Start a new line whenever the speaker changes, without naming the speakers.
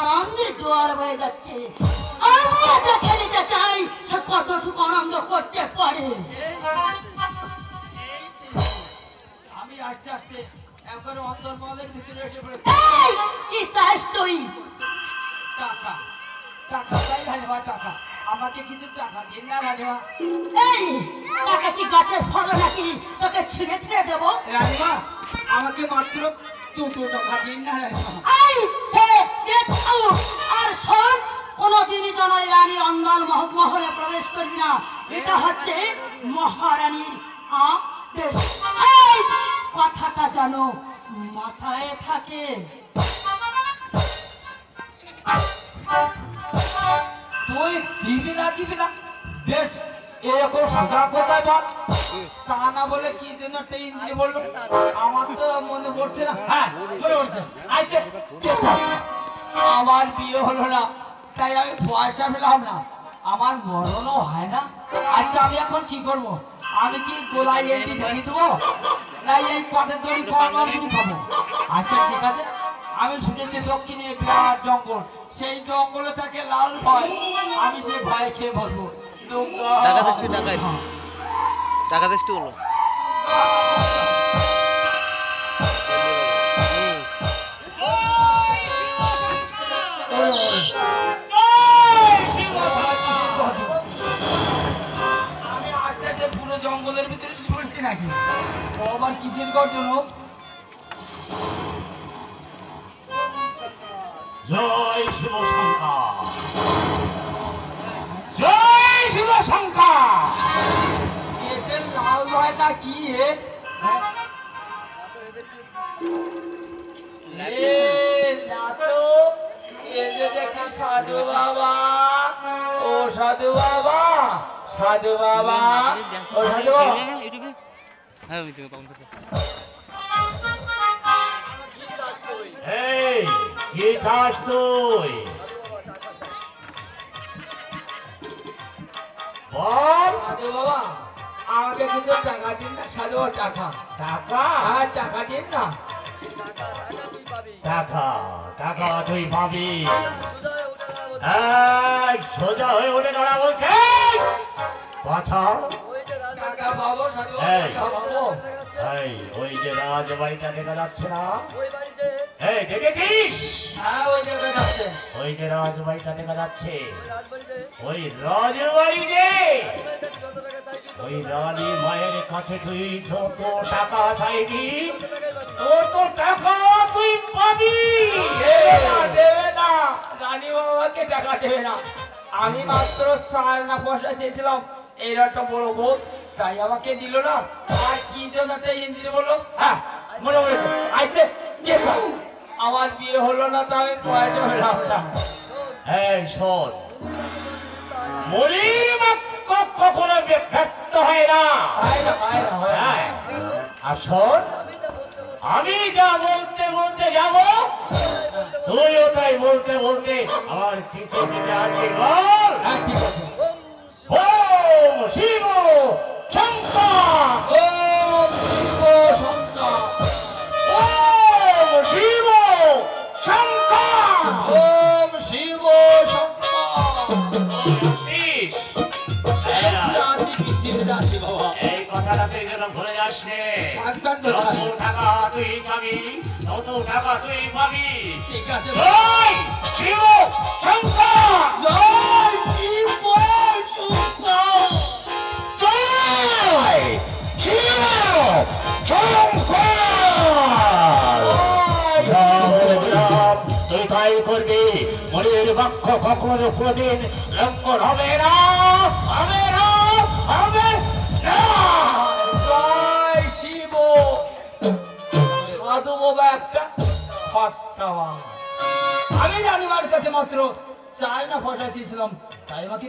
আনন্দের জোয়ার বয়ে যাচ্ছে। আমিও দেখে নিতে চাই সে কতটুকু আনন্দ করতে পারে।
আমি আস্তে আস্তে একবার অন্তর্মহলের ভিতরে এসে পড়েছি।
কি চাস তুই?
টাকা টাকা চাই রানীমা, টাকা। আমাকে কিছু টাকা দিন না রানীমা।
এই টাকা কি গাছের ফল নাকি তোকে ছিঁড়ে ছিঁড়ে দেবো?
রানীমা আমাকে মাত্র 2 টাকা দিন না রানীমা।
এই গেট আউট। আর শোন, কোনদিনই যেন এই রানীর অন্দর মহলে প্রবেশ করবি না। এটা হচ্ছে মহারানীর আদেশ। এই কথাটা যেন মাথায় থাকে।
তুই দিবি না বেশ, এরকম সোজা কোথায় বল। তা না বলে কি জন্য একটা ইন্দ্রিয় বললো আমার তো মনে পড়ছে না। হ্যাঁ মনে পড়ছে। আচ্ছা আমার বিয়ে হলো না, তাই আমি পয়সা পেলাম না, আমার মরণও হয় না। আচ্ছা আমি এখন কি করব? আমি কি গোলায় এন্টি ঢেকে দেবো, না এই কাঠের দড়ি কর্মগুলি খাবো? আচ্ছা ঠিক আছে, আমি শুনেছি দক্ষিণে বিরাট জঙ্গল, সেই জঙ্গলে থাকে লাল ভয়, আমি সেই ভয় খেয়ে বলবো
টাকা দেখতে টাকা দেখতে বলো।
আমি আস্তে আস্তে পুরো জঙ্গলের ভিতরে চলছি নাকি? ও আবার কিসের গর্জন?
জয় শিব শঙ্কর, জয় শিব শঙ্কর।
এসে লাল ভয় না কি? সাধু বাবা, ও সাধু বাবা, সাধু বাবা, ও সাধু বাবা।
এই কি চাস তুই বল?
সাধু বাবা আমাকে কিন্তু টাকা দিন না। সাধু বাবা টাকা,
টাকা?
আর টাকা দিন না।
টাকা টাকা তুই পাবি। এই সোজা হয়ে উঠে দাঁড়া বলছে। পাছা
টাকা পাবো সাধু বাবা,
এই।
টাকা পাবো।
এই ওই যে রাজবাড়িটা দেখা যাচ্ছে না? এই দেখেছিস?
হ্যাঁ ওই জায়গায় যাচ্ছে।
ওই যে রাজবাড়িটা দেখা যাচ্ছে, ওই রাজবাড়ি যে ওই রানী মায়ের কাছে তুই যত টাকা চাইবি তত টাকা তুই পাবি।
দেবে না, রানী বাবাকে টাকা দেবে না। আমি মাত্র 4 পয়সা চেয়েছিলাম, এর একটা বড় গোল, তাই আমাকে দিল না। আর কি জন্য একটা ইন্দ্রিয় বললো। হ্যাঁ মনে পড়েছে। আইসে আমার বিয়ে হলো না, তো আমি পয়সা পেলাম না।
এই শোন, মরির বাক্য কখনো ব্যর্থ হয় না। হ্যাঁ, আর শোন, আমি যা বলতে বলতে যাব, তুইও তাই বলতে বলতে আমার পিছে পিছে আসবি। বল।
হ্যাঁ ঠিক আছে।
ওম শিব শঙ্কর,
ওম শিব শঙ্কর,
ওম শিব শঙ্কর,
ওম শিব শঙ্কর।
শীষ।
বাবা
এই কথাটা তুই যেন ভুলে যাস নে। যত টাকা তুই চাবি তত টাকা তুই পাবি।
ঠিক আছে।
জয় শিব শঙ্কর,
জয় শিব শঙ্কর,
জয় শিব শঙ্কর। যা বলে দিলাম তুই তাই করবি। মনের বাক্য কখনো কোনদিন লঙ্ঘন হবে না, হবে না, হবে না।
জয় শিব। সাধু বাবা একটা ফাট্টাওয়ালা। আমি রানীমার কাছে মাত্র 4 পয়সা চেয়েছিলাম, তাই আমাকে